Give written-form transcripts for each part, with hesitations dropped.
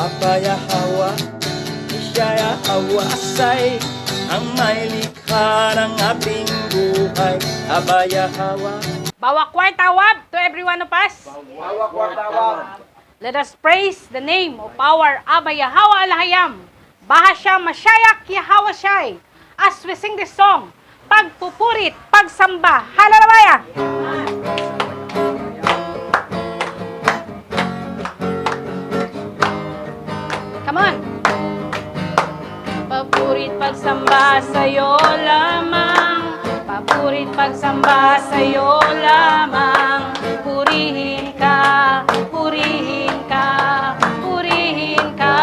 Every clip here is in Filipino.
Abayahawa, Isaya Awasay, ang may likha ng ating buhay. Abayahawa. Bawa kwartawab to every one of us. Bawa kwartawab. Let us praise the name of our Abba Yahawa Alahayam. Bahasya Mashayak Yahawa Shai. As we sing this song, pagpupurit, pagsamba. Hallelujah! Come on! Papurit, pagsamba sa'yo lamang. Papurit, pagsamba sa'yo lamang. Purihin ka, purihin ka, purihin ka.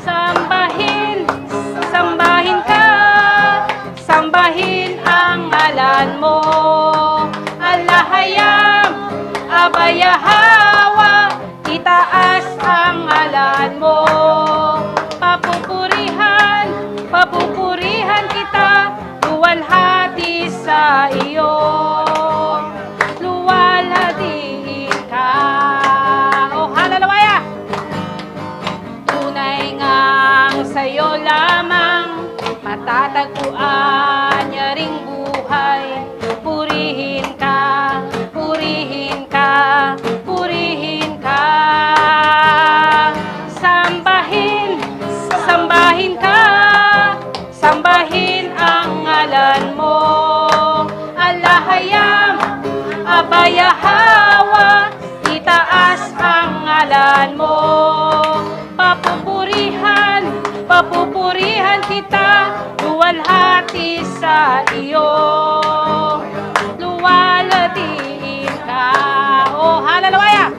Sambahin, sambahin ka, sambahin ang ngalan mo. Alahayam, Abayahawa, itaas ang ngalan mo. Papupurihan, papupurihan kita, luwalhati sa iyo. Luwalhatiin ka. Oh, hallelujah! Tunay ngang sa'yo lamang, matatagpuan niya ring buhay. Purihin ka, purihin ka, purihin ka. Sambahin, sambahin ka, sambahin ang ngalan mo. Alahayam, Abayahawa, itaas ang ngalan mo. Papupurihan, papupurihan kita, luwalhati sa iyo. Luwalhatiin ka. Oh, hallelujah!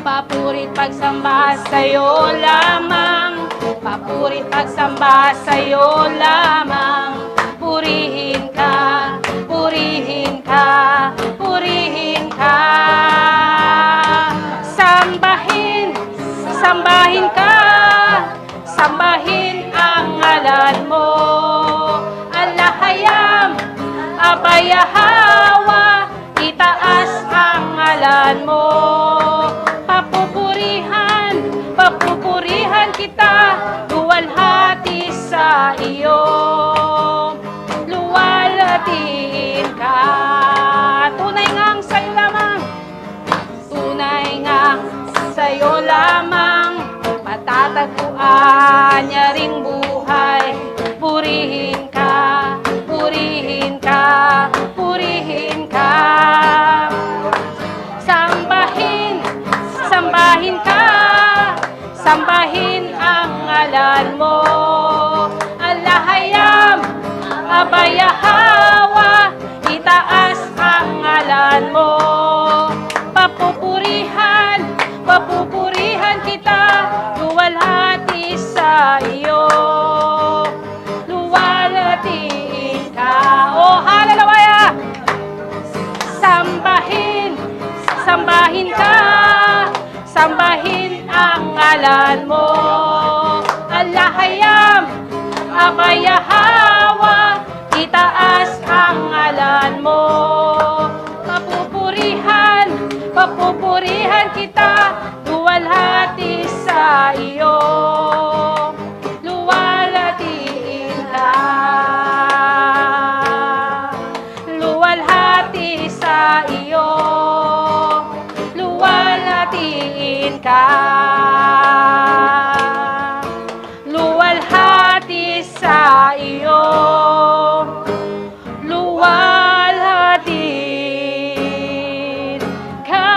Papurit, pagsamba sa'yo lamang. Papurit, pagsamba sa'yo lamang. Purihin ka, purihin ka, purihin ka. Sambahin, sambahin ka, sambahin ang ngalan mo. Alahayam, Abayahawa, itaas ang ngalan mo. Papupurihan, papupurihan kita, luwalhati sa iyo. Luwalhatiin ka. Tunay ngang sa'yo lamang, tunay ngang sa'yo lamang, matatagpuan niya ring buhay. Purihin ka, purihin ka, purihin ka. Sambahin, sambahin ka, sambahin ang ngalan mo. Alahayam, Abayahawa, itaas ang ngalan mo. Papupurihan, papupurihan kita, luwalhati sa iyo. Luwalhatiin ka. Oh, hallelujah! Sambahin, sambahin ka, sambahin ang ngalan mo. Alahayam, Abayahawa, itaas ang ngalan mo. Papupurihan, papupurihan kita, luwalhati sa iyo. Luwalhatiin ka. Luwalhati sa iyo. Luwalhatiin ka. Luwalhati sa iyo. Luwalhatiin ka.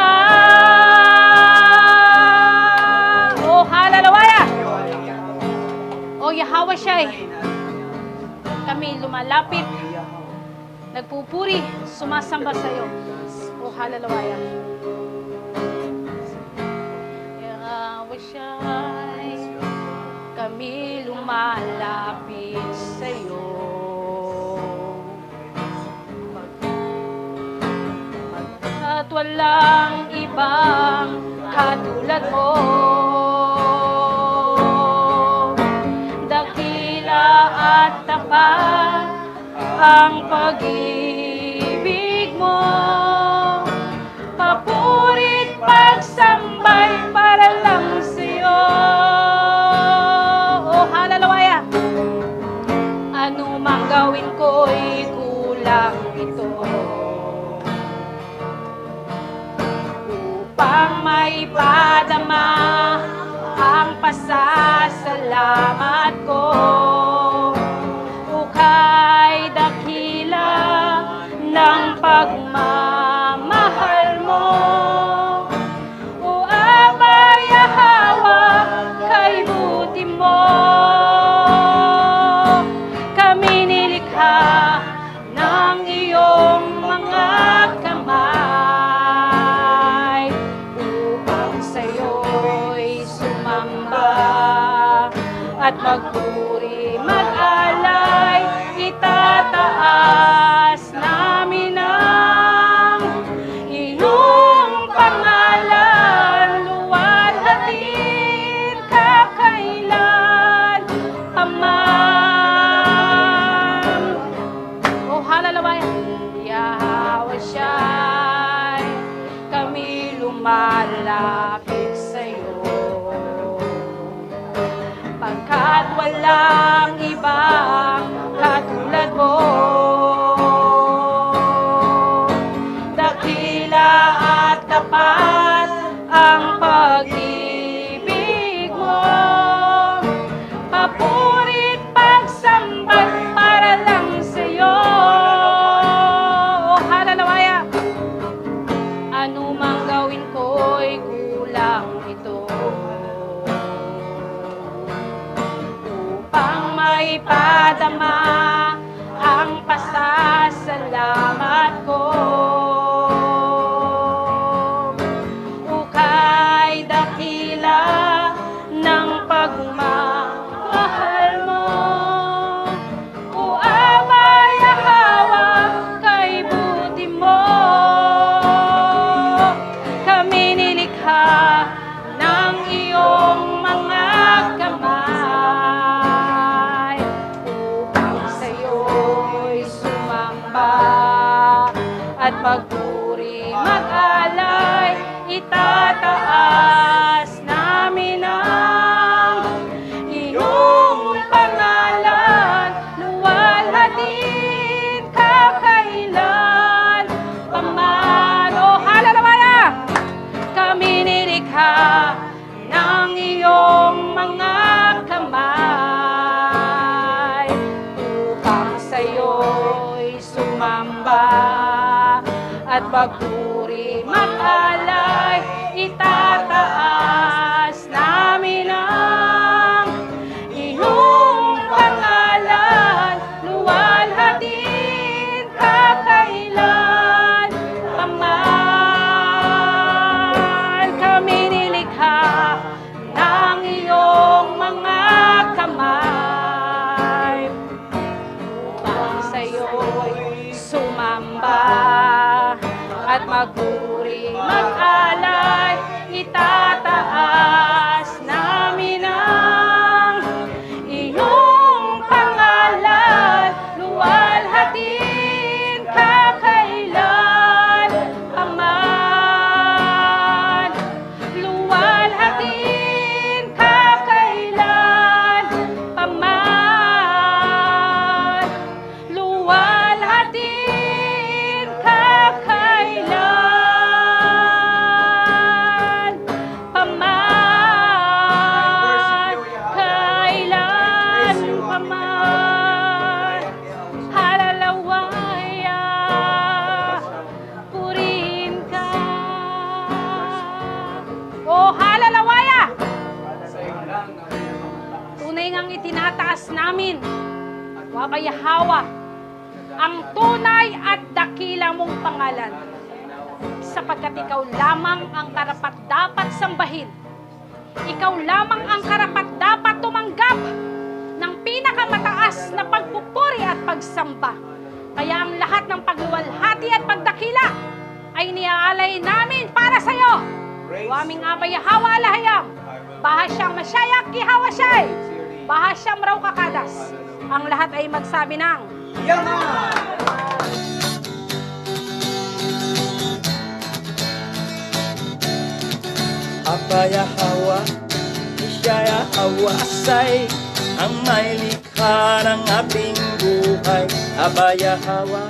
Oh, hallelujah! Oh, Yahawa Shai, kami lumalapit, nagpupuri, sumasamba sa iyo. Oh, hallelujah! Yahawa Shai, kami lumalapit sa iyo. At walang ibang katulad mo. Dakila at tapat ang pag-ibig mo. Papurit pagsambay kulang ito upang maipadama ang pasasalamat ko. Ukay dakila ng pagmamahal mo. O Abay Yahawa, kay buti mo kami nilikha ng iyong mga kamay upang sa'yo'y sumamba at magpuri, mag-alay. Itataas namin ang iyong pangalan, luwalhatin kakailan paman. O halalaway, Yahweh siya'y kami lumalapit sa'yo, pagkat walang ibang katulad mo. Dakila at tapat ang pag-ibig mo, papurit pagsambat para lang sa'yo. O halalawaya, anumang gawin ko'y kulang ito upang maipadama ang pasasalamat ko. Ukay dakila ng pagmamahal mo. O Abay Yahawa, kay buti mo kami nilikha ng iyong mga kamay upang sa'yo'y sumamba at magpuri, mag-alay. Itataas namin ang iyong pangalan, luwalhatin kakailan paman. O halalawaya, kami nilikha ng iyong mga kamay upang sa'yo'y sumamba at magpuri, mag-alay. Itataas namin ang iyong pangalan, luwalhatin kakailan paman. Kami nilikha ng iyong mga kamay upang sa'yo'y sumamba at magpuri, mag-alay. Itataas namin ang iyong pangalan, luwalhatin kakailan paman. Luwalhatin kakailan paman. Luwalhatin kakailan paman. Kailan paman. Halalawaya, purihin ka. O halalawaya, tunay ngang itinataas namin, Abay Yahawa, ang tunay at dakila mong pangalan, sapagkat ikaw lamang ang karapat-dapat sambahin. Ikaw lamang ang karapat-dapat tumanggap ng pinakamataas na pagpupuri at pagsamba. Kaya ang lahat ng pagluwalhati at pagdakila ay niaalay namin para sa iyo. O aming Abay Yahawa alahayam, Bahasyam Mashayak Yahawashai, Bahasyam Raw Kakadas. Ang lahat ay magsabi ng Yaman! Abay Yahawa, Ishaya Awasay, ang may likha ng ating buhay. Abay Yahawa,